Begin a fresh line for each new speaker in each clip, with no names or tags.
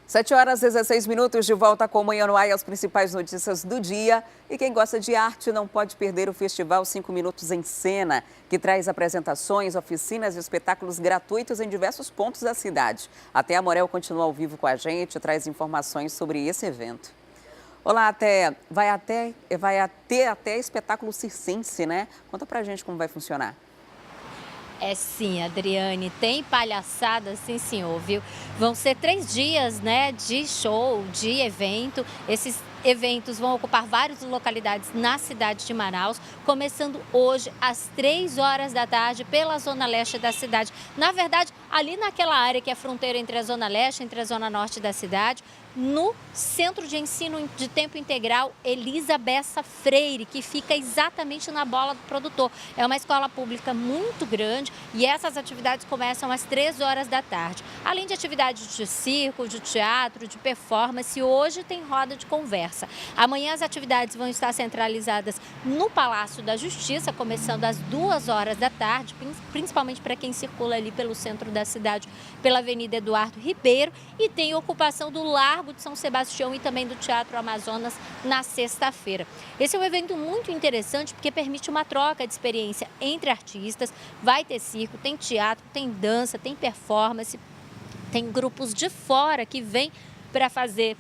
7h16, de volta com o Manhã no Ar e as principais notícias do dia. E quem gosta de arte não pode perder o Festival 5 Minutos em Cena, que traz apresentações, oficinas e espetáculos gratuitos em diversos pontos da cidade. Até a Morel continua ao vivo com a gente e traz informações sobre esse evento. Olá, vai ter até espetáculo circense, né? Conta pra gente como vai funcionar.
É sim, Adriane, tem palhaçada, sim senhor, viu? Vão ser 3 dias, né, de show, de evento. Esses eventos vão ocupar várias localidades na cidade de Manaus, começando hoje às 3 horas da tarde pela zona leste da cidade. Na verdade, ali naquela área que é fronteira entre a zona leste e a zona norte da cidade, no Centro de Ensino de Tempo Integral Elisa Bessa Freire, que fica exatamente na Bola do Produtor. É uma escola pública muito grande e essas atividades começam às 3 horas da tarde. Além de atividades de circo, de teatro, de performance, hoje tem roda de conversa. Amanhã as atividades vão estar centralizadas no Palácio da Justiça, começando às 2 horas da tarde, principalmente para quem circula ali pelo centro da cidade, pela Avenida Eduardo Ribeiro, e tem ocupação do Largo de São Sebastião e também do Teatro Amazonas na sexta-feira. Esse é um evento muito interessante porque permite uma troca de experiência entre artistas. Vai ter circo, tem teatro, tem dança, tem performance, tem grupos de fora que vêm para fazer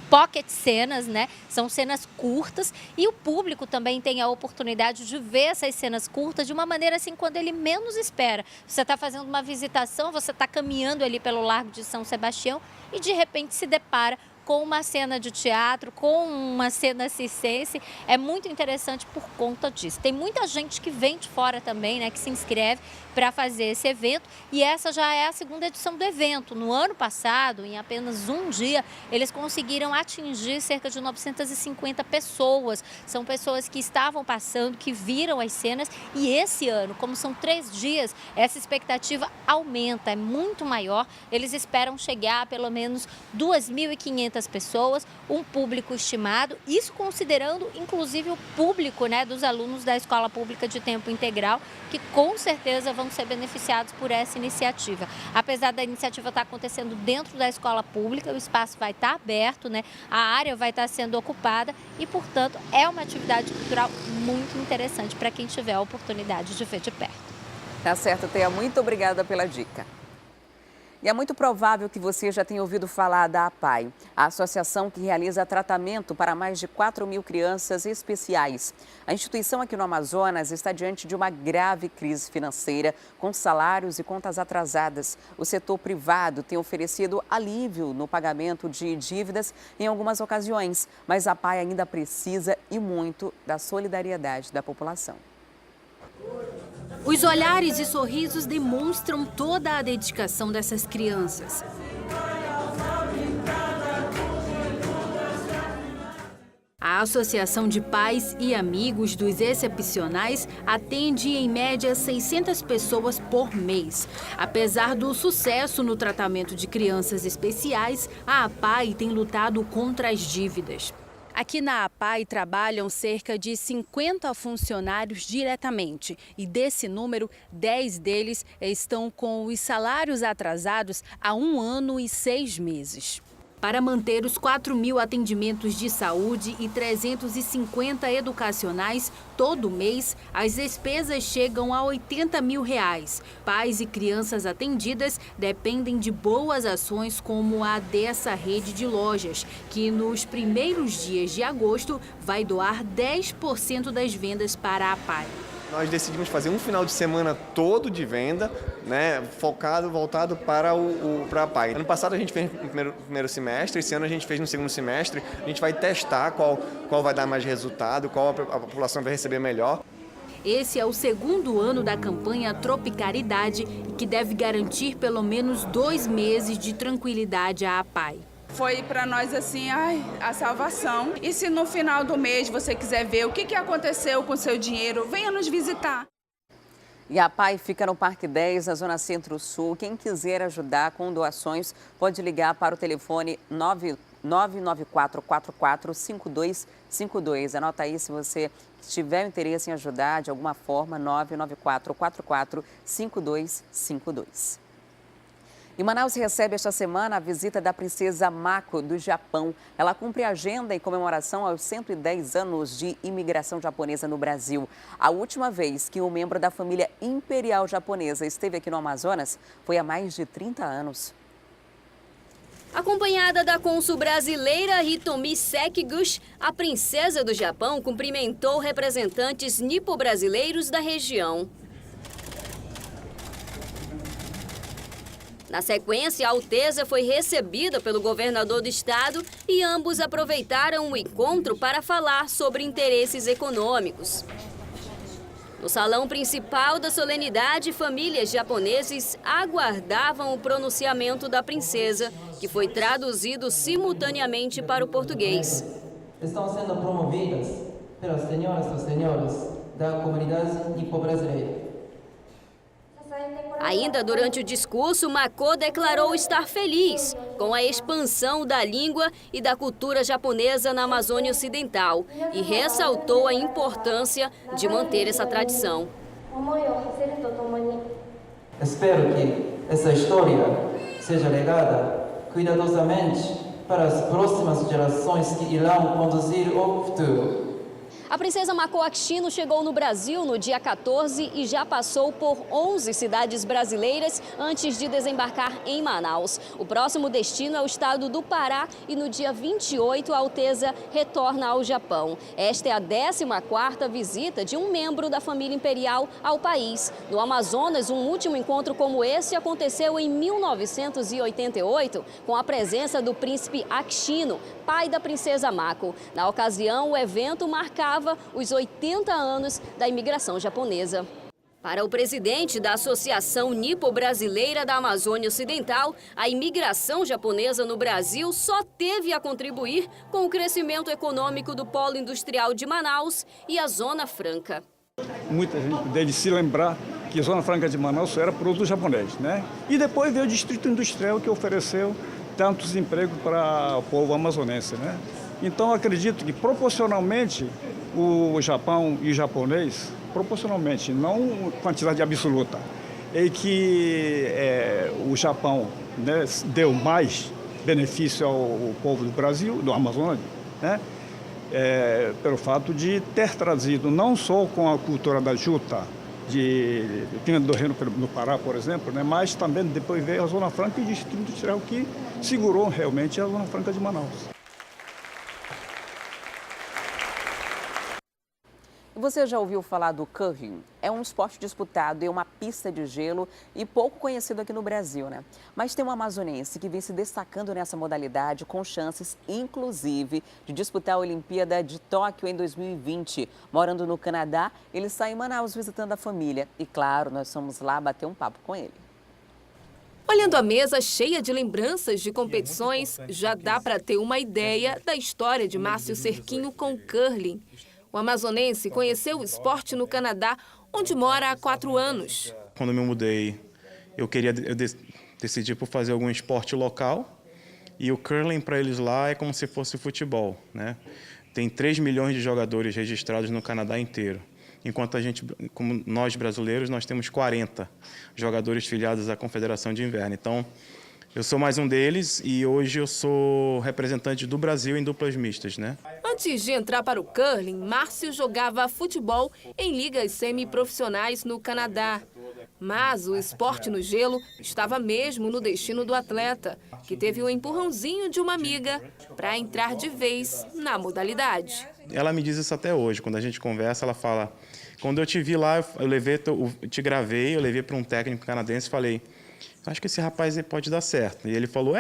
pocket cenas, né? São cenas curtas e o público também tem a oportunidade de ver essas cenas curtas de uma maneira assim, quando ele menos espera. Você está fazendo uma visitação, você está caminhando ali pelo Largo de São Sebastião e de repente se depara com uma cena de teatro, com uma cena circense. É muito interessante por conta disso. Tem muita gente que vem de fora também, né, que se inscreve para fazer esse evento, e essa já é a segunda edição do evento. No ano passado, em apenas um dia, eles conseguiram atingir cerca de 950 pessoas. São pessoas que estavam passando, que viram as cenas, e esse ano, como são 3 dias, essa expectativa aumenta, é muito maior. Eles esperam chegar a pelo menos 2.500 pessoas, um público estimado, isso considerando inclusive o público, né, dos alunos da Escola Pública de Tempo Integral, que com certeza vão ser beneficiados por essa iniciativa. Apesar da iniciativa estar acontecendo dentro da escola pública, o espaço vai estar aberto, né, a área vai estar sendo ocupada e, portanto, é uma atividade cultural muito interessante para quem tiver a oportunidade de ver de perto.
Tá certo, Thea, muito obrigada pela dica. E é muito provável que você já tenha ouvido falar da APAE, a associação que realiza tratamento para mais de 4.000 crianças especiais. A instituição aqui no Amazonas está diante de uma grave crise financeira, com salários e contas atrasadas. O setor privado tem oferecido alívio no pagamento de dívidas em algumas ocasiões, mas a APAE ainda precisa e muito da solidariedade da população.
Os olhares e sorrisos demonstram toda a dedicação dessas crianças. A Associação de Pais e Amigos dos Excepcionais atende em média 600 pessoas por mês. Apesar do sucesso no tratamento de crianças especiais, a APAE tem lutado contra as dívidas. Aqui na APAE trabalham cerca de 50 funcionários diretamente e desse número, 10 deles estão com os salários atrasados há 1 ano e 6 meses. Para manter os 4.000 atendimentos de saúde e 350 educacionais todo mês, as despesas chegam a R$80 mil. Pais e crianças atendidas dependem de boas ações como a dessa rede de lojas, que nos primeiros dias de agosto vai doar 10% das vendas para a APAE.
Nós decidimos fazer um final de semana todo de venda, né, voltado para a APAE. Ano passado a gente fez no primeiro semestre, esse ano a gente fez no segundo semestre. A gente vai testar qual vai dar mais resultado, qual a população vai receber melhor.
Esse é o segundo ano da campanha Tropicaridade, que deve garantir pelo menos 2 meses de tranquilidade à APAE.
Foi para nós assim, a salvação. E se no final do mês você quiser ver o que aconteceu com o seu dinheiro, venha nos visitar.
E a APAE fica no Parque 10, na Zona Centro-Sul. Quem quiser ajudar com doações pode ligar para o telefone 994445252. Anota aí se você tiver interesse em ajudar de alguma forma, 994445252. E Manaus recebe esta semana a visita da princesa Mako, do Japão. Ela cumpre a agenda em comemoração aos 110 anos de imigração japonesa no Brasil. A última vez que um membro da família imperial japonesa esteve aqui no Amazonas foi há mais de 30 anos.
Acompanhada da cônsul brasileira Hitomi Sekiguchi, a princesa do Japão cumprimentou representantes nipo-brasileiros da região. Na sequência, a Alteza foi recebida pelo governador do estado e ambos aproveitaram o encontro para falar sobre interesses econômicos. No salão principal da solenidade, famílias japoneses aguardavam o pronunciamento da princesa, que foi traduzido simultaneamente para o português.
Estão sendo promovidas pelas senhoras e senhores da comunidade nipo-brasileira.
Ainda durante o discurso, Mako declarou estar feliz com a expansão da língua e da cultura japonesa na Amazônia Ocidental e ressaltou a importância de manter essa tradição.
Espero que essa história seja legada cuidadosamente para as próximas gerações que irão conduzir o futuro.
A princesa Mako Akishino chegou no Brasil no dia 14 e já passou por 11 cidades brasileiras antes de desembarcar em Manaus. O próximo destino é o estado do Pará e no dia 28 a Alteza retorna ao Japão. Esta é a 14ª visita de um membro da família imperial ao país. No Amazonas, um último encontro como esse aconteceu em 1988 com a presença do príncipe Akishino, pai da princesa Mako. Na ocasião, o evento marcava os 80 anos da imigração japonesa. Para o presidente da Associação Nipo-Brasileira da Amazônia Ocidental, a imigração japonesa no Brasil só teve a contribuir com o crescimento econômico do polo industrial de Manaus e a Zona Franca.
Muita gente deve se lembrar que a Zona Franca de Manaus era produto japonês, né? E depois veio o Distrito Industrial que ofereceu tantos empregos para o povo amazonense, né? Então, acredito que proporcionalmente o Japão e o japonês, proporcionalmente, não quantidade absoluta, é que o Japão, né, deu mais benefício ao povo do Brasil, do Amazonas, né, pelo fato de ter trazido não só com a cultura da juta, de Pina do Reino no Pará, por exemplo, né, mas também depois veio a Zona Franca e o Distrito Industrial que segurou realmente a Zona Franca de Manaus.
Você já ouviu falar do curling? É um esporte disputado em uma pista de gelo e pouco conhecido aqui no Brasil, né? Mas tem um amazonense que vem se destacando nessa modalidade com chances, inclusive, de disputar a Olimpíada de Tóquio em 2020. Morando no Canadá, ele está em Manaus visitando a família. E claro, nós fomos lá bater um papo com ele.
Olhando a mesa cheia de lembranças de competições, já dá para ter uma ideia da história de Márcio Cerquinho com o curling. O amazonense conheceu o esporte no Canadá, onde mora há 4 anos.
Quando eu me mudei, eu decidi por fazer algum esporte local. E o curling para eles lá é como se fosse futebol, né? Tem 3 milhões de jogadores registrados no Canadá inteiro. Enquanto como nós brasileiros, nós temos 40 jogadores filiados à Confederação de Inverno. Então, eu sou mais um deles e hoje eu sou representante do Brasil em duplas mistas, né?
Antes de entrar para o curling, Márcio jogava futebol em ligas semiprofissionais no Canadá. Mas o esporte no gelo estava mesmo no destino do atleta, que teve o empurrãozinho de uma amiga para entrar de vez na modalidade.
Ela me diz isso até hoje, quando a gente conversa, ela fala: quando eu te vi lá, eu te gravei, eu levei para um técnico canadense e falei: acho que esse rapaz pode dar certo. E ele falou: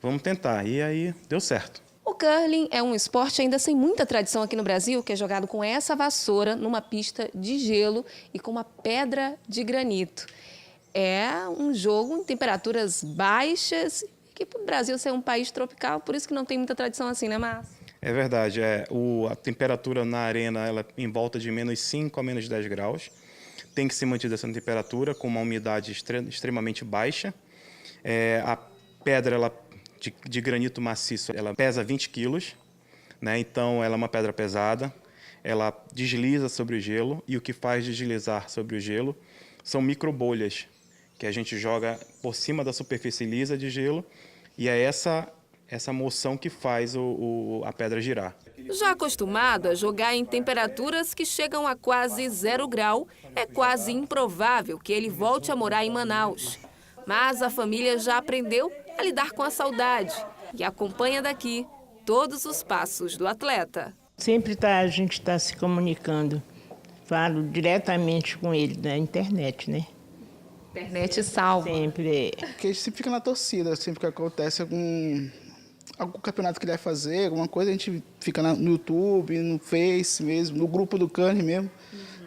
vamos tentar. E aí deu certo.
O curling é um esporte ainda sem muita tradição aqui no Brasil, que é jogado com essa vassoura numa pista de gelo e com uma pedra de granito. É um jogo em temperaturas baixas, que para o Brasil ser um país tropical, por isso que não tem muita tradição assim, né, Márcio?
É verdade. A temperatura na arena ela é em volta de -5 a -10 graus. Tem que ser mantida essa temperatura com uma umidade extremamente baixa. A pedra de granito maciço, ela pesa 20 quilos, né? Então ela é uma pedra pesada, ela desliza sobre o gelo e o que faz deslizar sobre o gelo são microbolhas que a gente joga por cima da superfície lisa de gelo, e é essa moção que faz a pedra girar.
Já acostumado a jogar em temperaturas que chegam a quase 0 grau, é quase improvável que ele volte a morar em Manaus. Mas a família já aprendeu a lidar com a saudade e acompanha daqui todos os passos do atleta.
Sempre a gente está se comunicando. Falo diretamente com ele na internet, né?
Internet salva.
Sempre.
Porque a gente sempre fica na torcida, sempre que acontece algum campeonato que ele vai fazer, alguma coisa, a gente fica no YouTube, no Face mesmo, no grupo do curling mesmo,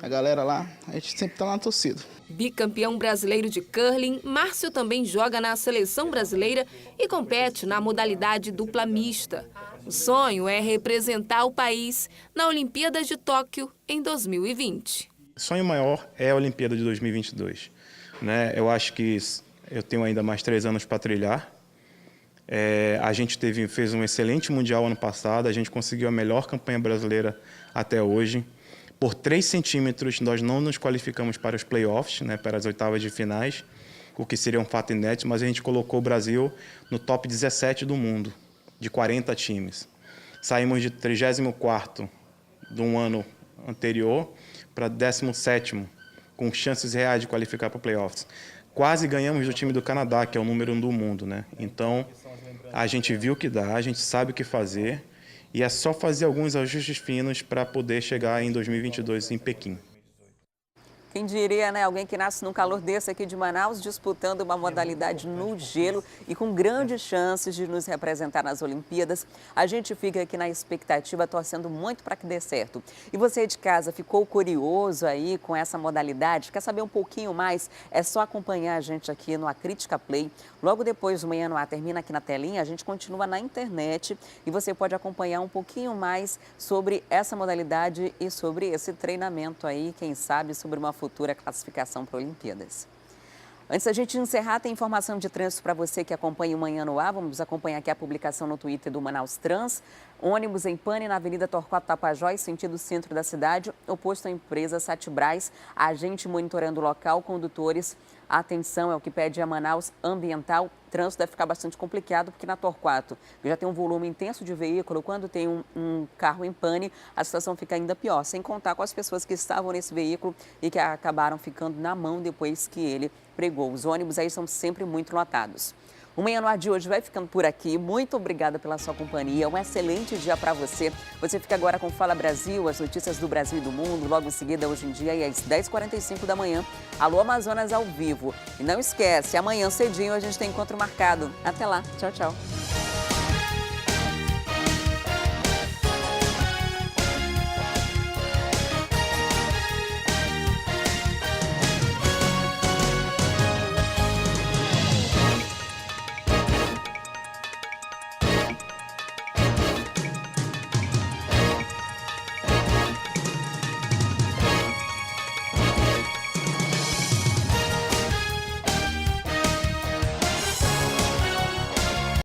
a galera lá, a gente sempre está na torcida.
Bicampeão brasileiro de curling, Márcio também joga na seleção brasileira e compete na modalidade dupla mista. O sonho é representar o país na Olimpíada de Tóquio em 2020.
O sonho maior é a Olimpíada de 2022. Né? Eu acho que eu tenho ainda mais 3 anos para trilhar. A gente fez um excelente Mundial ano passado, a gente conseguiu a melhor campanha brasileira até hoje. Por 3 centímetros, nós não nos qualificamos para os playoffs, né, para as oitavas de finais, o que seria um fato inédito, mas a gente colocou o Brasil no top 17 do mundo, de 40 times. Saímos de 34º de um ano anterior para 17º, com chances reais de qualificar para playoffs. Quase ganhamos do time do Canadá, que é o número 1 do mundo, né? Então, a gente viu o que dá, a gente sabe o que fazer, e é só fazer alguns ajustes finos para poder chegar em 2022 em Pequim.
Quem diria, né? Alguém que nasce num calor desse aqui de Manaus, disputando uma modalidade no gelo e com grandes chances de nos representar nas Olimpíadas. A gente fica aqui na expectativa, torcendo muito para que dê certo. E você de casa ficou curioso aí com essa modalidade? Quer saber um pouquinho mais? É só acompanhar a gente aqui no Acrítica Play. Logo depois do Manhã no Ar termina aqui na telinha, a gente continua na internet e você pode acompanhar um pouquinho mais sobre essa modalidade e sobre esse treinamento aí, quem sabe, sobre uma futura classificação para Olimpíadas. Antes da gente encerrar, tem informação de trânsito para você que acompanha o Manhã no Ar. Vamos acompanhar aqui a publicação no Twitter do Manaus Trans. Ônibus em pane na Avenida Torquato Tapajós, sentido centro da cidade, oposto à empresa Satibraz. Agente monitorando o local, condutores. Atenção, é o que pede a Manaus Ambiental. O trânsito deve ficar bastante complicado, porque na Torquato já tem um volume intenso de veículo. Quando tem um carro em pane, a situação fica ainda pior, sem contar com as pessoas que estavam nesse veículo e que acabaram ficando na mão depois que ele pregou. Os ônibus aí são sempre muito lotados. O Manhã no Ar de hoje vai ficando por aqui. Muito obrigada pela sua companhia. Um excelente dia para você. Você fica agora com Fala Brasil, as notícias do Brasil e do mundo. Logo em seguida, hoje em dia, e às 10h45 da manhã, Alô Amazonas ao vivo. E não esquece, amanhã cedinho a gente tem encontro marcado. Até lá. Tchau, tchau.